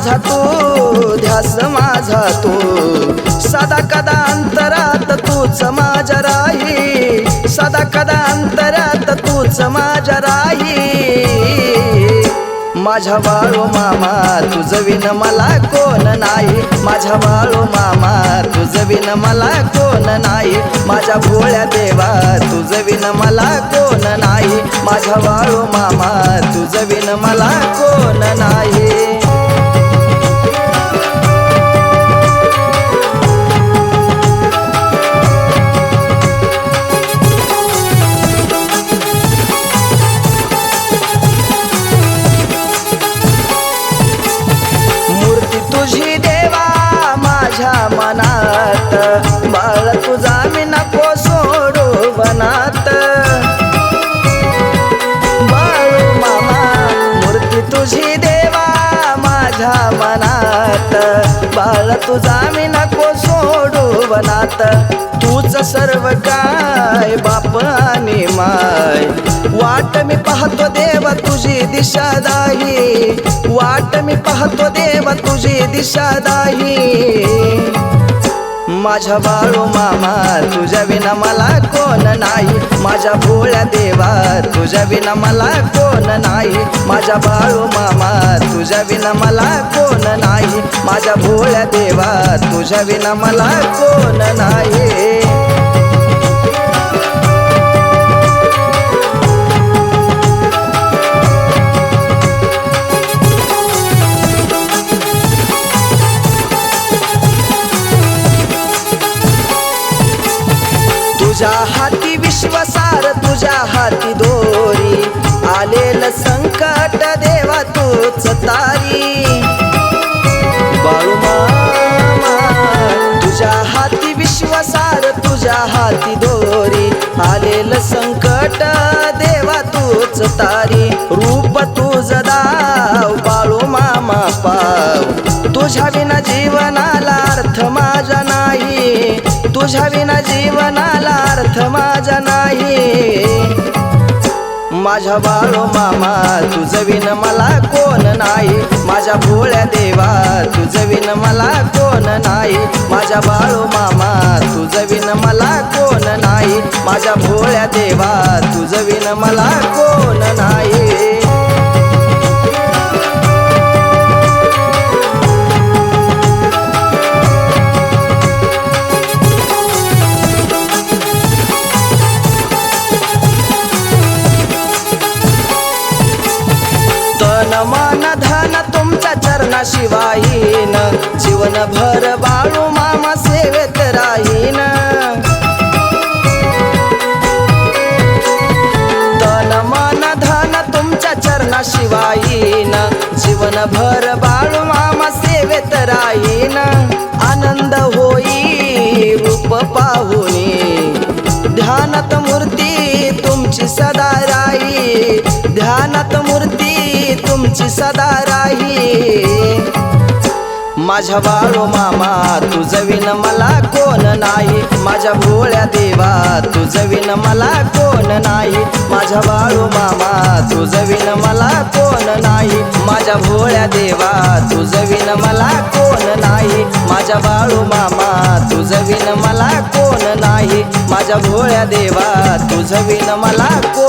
माझा तू ध्यास माझा तू सदा कदा अंतरात तूच माझ्या राही सदा कदा अंतरात तूच माझ्या राही माझ्या बाळू मामा तुझं विन मला कोण नाही माझ्या बाळू मामा तुझं विन मला कोण नाही माझ्या भोळ्या देवा तुझं विन मला कोण नाही माझ्या बाळू मामा तुझं विन मला कोण नाही तुझी देवा माझ्या मनात बाळ तुझा मी नको सोडू बनात बाळू मामा मूर्ती तुझी देवा माझ्या मनात बाळ तुझा मी नको सोडू बनात तूच सर्व काय बाप आणि माय वाट मी पाहतो देवा तुझी दिशा दाही वाट मी पाहतो देवा तुझी दिशा दाही माझ्या बाळू मामा तुझ्या विना मला कोण नाही माझ्या भोळ्या देवा तुझ्या विना मला कोण नाही माझ्या बाळू मामा तुझ्या विना मला कोण नाही माझ्या भोळ्या देवा तुझ्या विना मला कोण नाही तुझ्या हाती विश्वसार तुझ्या हाती दोरी आलेलं संकट देवा तूच तारी बाळू मामा तुझ्या हाती विश्वसार तुझ्या हाती दोरी आलेलं संकट देवा तूच तारी रूप तुझं दाव बाळू मामा पाव तुझ्या विना जीवनाला अर्थ माझा नाही तुझ्या विना जीवनाला अर्थ माझा नाही माझ्या बाळू मामा तुझं विन मला कोण नाही माझ्या भोळ्या देवा तुझं विन मला कोण नाही माझ्या बाळू मामा तुझं विन मला कोण नाही माझ्या भोळ्या देवा तुझं विन मला कोण नाही मन धन तुमच्या चरणाशिवायीन जीवनभर बाळू मामा सेवेत राहीन तन मन धन तुमच्या चरणाशिवायीन जीवनभर बाळू मामा सेवेत राहीन आनंद होई रूप पाहुनी ध्यानात मूर्ती तुमची सदा राही ध्यानात मूर्ती तुमची सदा राही माझ्या बाळू मामा तुझं विन मला कोण नाही माझ्या भोळ्या देवा तुझं विन मला कोण नाही माझ्या बाळू मामा तुझं विन मला कोण नाही माझ्या भोळ्या देवा तुझं विन मला कोण नाही माझ्या बाळू मामा तुझं विन मला कोण नाही माझ्या भोळ्या देवा तुझं विन मला कोण